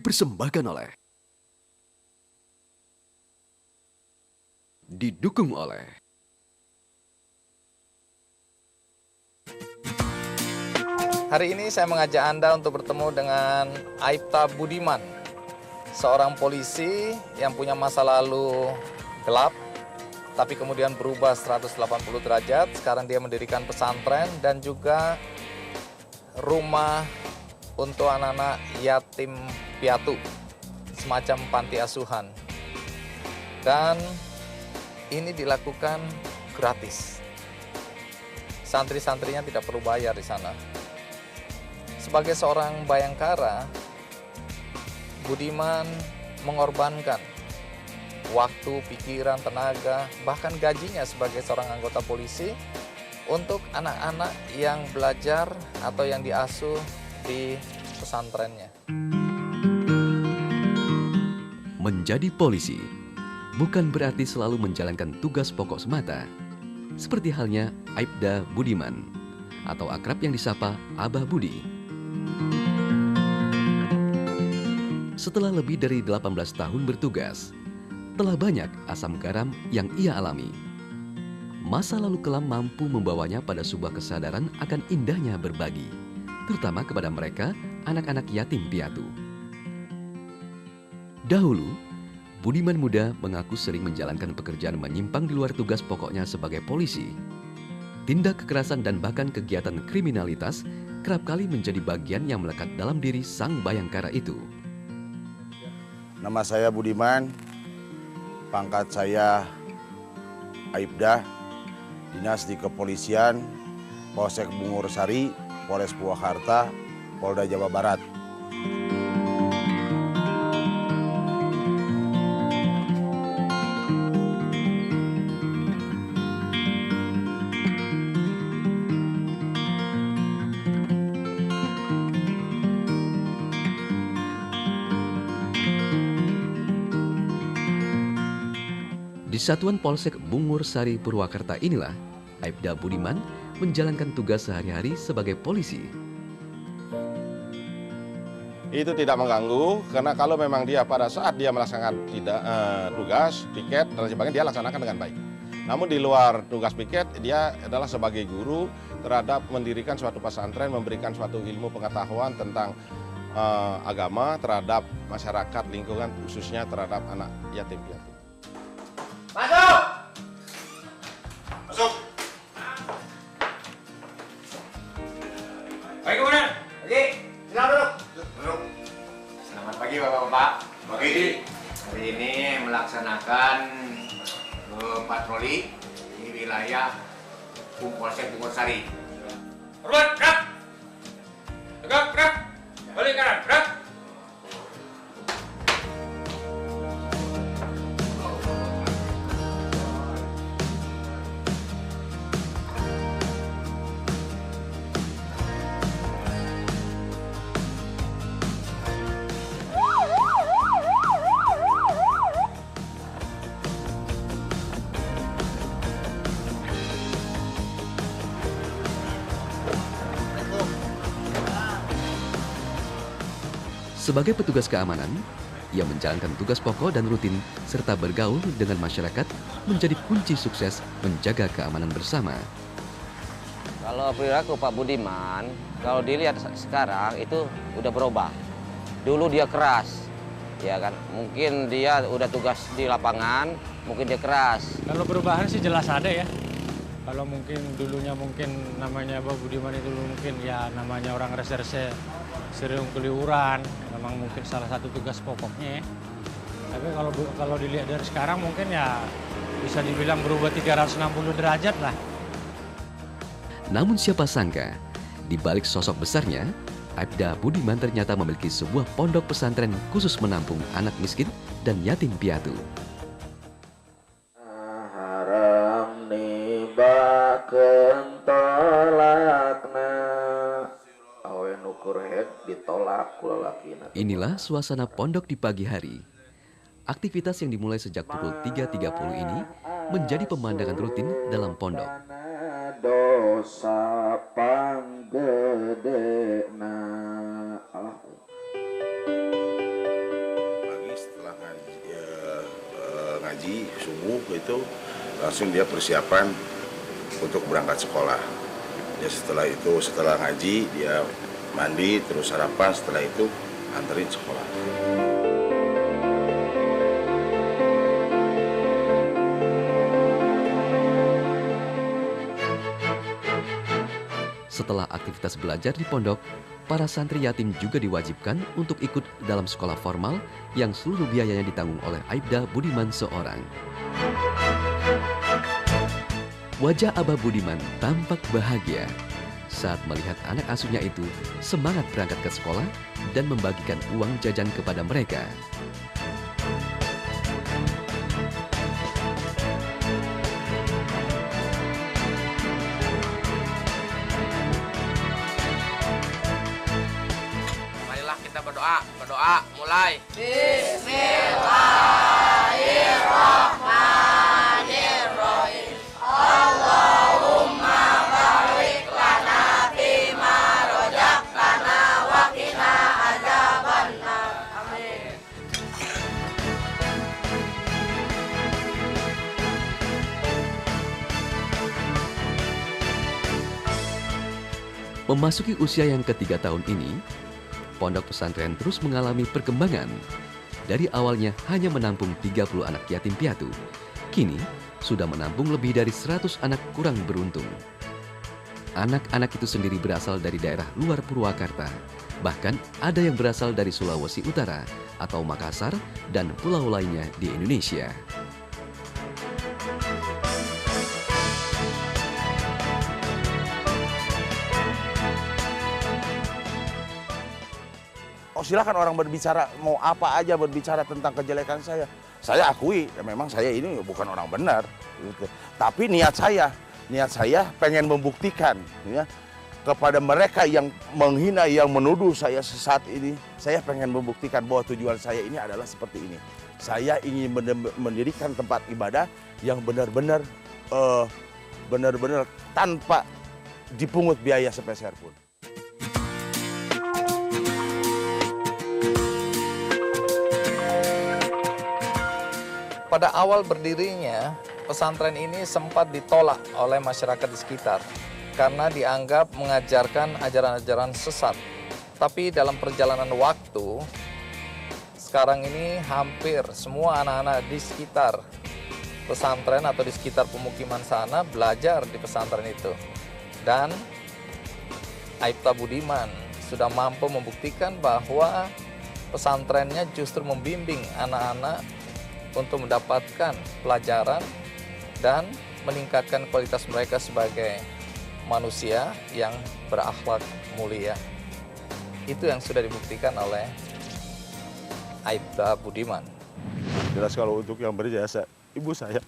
dipersembahkan oleh, didukung oleh Hari ini saya mengajak Anda untuk bertemu dengan Aibda Budiman, seorang polisi yang punya masa lalu gelap, tapi kemudian berubah 180 derajat. Sekarang dia mendirikan pesantren dan juga rumah untuk anak-anak yatim piatu, semacam panti asuhan. Dan ini dilakukan gratis. Santri-santrinya tidak perlu bayar di sana. Sebagai seorang bayangkara, Budiman mengorbankan waktu, pikiran, tenaga, bahkan gajinya sebagai seorang anggota polisi untuk anak-anak yang belajar atau yang diasuh di pesantrennya. menjadi polisi bukan berarti selalu menjalankan tugas pokok semata. Seperti halnya Aibda Budiman atau akrab yang disapa Abah Budi. Setelah lebih dari 18 tahun bertugas, telah banyak asam garam yang ia alami. Masa lalu kelam mampu membawanya pada sebuah kesadaran akan indahnya berbagi, terutama kepada mereka, anak-anak yatim piatu. Dahulu, Budiman muda mengaku sering menjalankan pekerjaan menyimpang di luar tugas pokoknya sebagai polisi. Tindak kekerasan dan bahkan kegiatan kriminalitas kerap kali menjadi bagian yang melekat dalam diri sang bayangkara itu. Nama saya Budiman, pangkat saya Aibda, dinas di kepolisian, Polsek Bungur Sari, Polres Purwakarta, Polda Jawa Barat. Di Satuan Polsek Bungur Sari Purwakarta inilah Aibda Budiman menjalankan tugas sehari-hari sebagai polisi. Itu tidak mengganggu karena kalau memang dia pada saat dia melaksanakan tugas, piket dan sebagainya dia laksanakan dengan baik. Namun di luar tugas piket dia adalah sebagai guru terhadap mendirikan suatu pesantren, memberikan suatu ilmu pengetahuan tentang agama terhadap masyarakat lingkungan khususnya terhadap anak yatim piatu. Masuk! Masuk. Baik kemudian. Oke, silakan duduk. Duduk. Selamat pagi Bapak-bapak. Pagi. Hari ini melaksanakan patroli di wilayah Polsek Bungur Sari. Hormat, gerak. Tegak, gerak. Balik kanan, gerak. Sebagai petugas keamanan, ia menjalankan tugas pokok dan rutin serta bergaul dengan masyarakat menjadi kunci sukses menjaga keamanan bersama. Kalau perilaku Pak Budiman, kalau dilihat sekarang itu udah berubah. Dulu dia keras, ya kan? Mungkin dia udah tugas di lapangan, mungkin dia keras. Kalau perubahan sih jelas ada ya. Kalau mungkin dulunya namanya Pak Budiman itu mungkin ya namanya orang reserse sering keliuran, memang mungkin salah satu tugas pokoknya ya. Tapi kalau dilihat dari sekarang mungkin ya bisa dibilang berubah 360 derajat lah. Namun siapa sangka, di balik sosok besarnya, Aibda Budiman ternyata memiliki sebuah pondok pesantren khusus menampung anak miskin dan yatim piatu. Haram nibakeun tolakna awe nukur ditolak ku lalakina. Inilah suasana pondok di pagi hari. Aktivitas yang dimulai sejak pukul 3.30 ini menjadi pemandangan rutin dalam pondok. Dosa panggedena itu langsung dia persiapan untuk berangkat sekolah. Ya setelah itu, setelah ngaji dia mandi terus sarapan, setelah itu anterin sekolah. Setelah aktivitas belajar di pondok, para santri yatim juga diwajibkan untuk ikut dalam sekolah formal yang seluruh biayanya ditanggung oleh Aibda Budiman seorang. Wajah Abah Budiman tampak bahagia saat melihat anak asuhnya itu semangat berangkat ke sekolah dan membagikan uang jajan kepada mereka. Marilah kita berdoa mulai. Memasuki usia yang ketiga tahun ini, pondok pesantren terus mengalami perkembangan. Dari awalnya hanya menampung 30 anak yatim piatu, kini sudah menampung lebih dari 100 anak kurang beruntung. Anak-anak itu sendiri berasal dari daerah luar Purwakarta, bahkan ada yang berasal dari Sulawesi Utara atau Makassar dan pulau lainnya di Indonesia. Oh silakan orang berbicara, mau apa aja berbicara tentang kejelekan saya. Saya akui, ya memang saya ini bukan orang benar. Gitu. Tapi niat saya pengen membuktikan ya, kepada mereka yang menghina, yang menuduh saya sesat ini. Saya pengen membuktikan bahwa tujuan saya ini adalah seperti ini. Saya ingin mendirikan tempat ibadah yang benar-benar tanpa dipungut biaya sepeser pun. Pada awal berdirinya, pesantren ini sempat ditolak oleh masyarakat di sekitar karena dianggap mengajarkan ajaran-ajaran sesat. Tapi dalam perjalanan waktu, sekarang ini hampir semua anak-anak di sekitar pesantren atau di sekitar pemukiman sana belajar di pesantren itu. Dan Aibda Budiman sudah mampu membuktikan bahwa pesantrennya justru membimbing anak-anak untuk mendapatkan pelajaran dan meningkatkan kualitas mereka sebagai manusia yang berakhlak mulia. Itu yang sudah dibuktikan oleh Aibda Budiman. Jelas kalau untuk yang berjasa, ibu saya.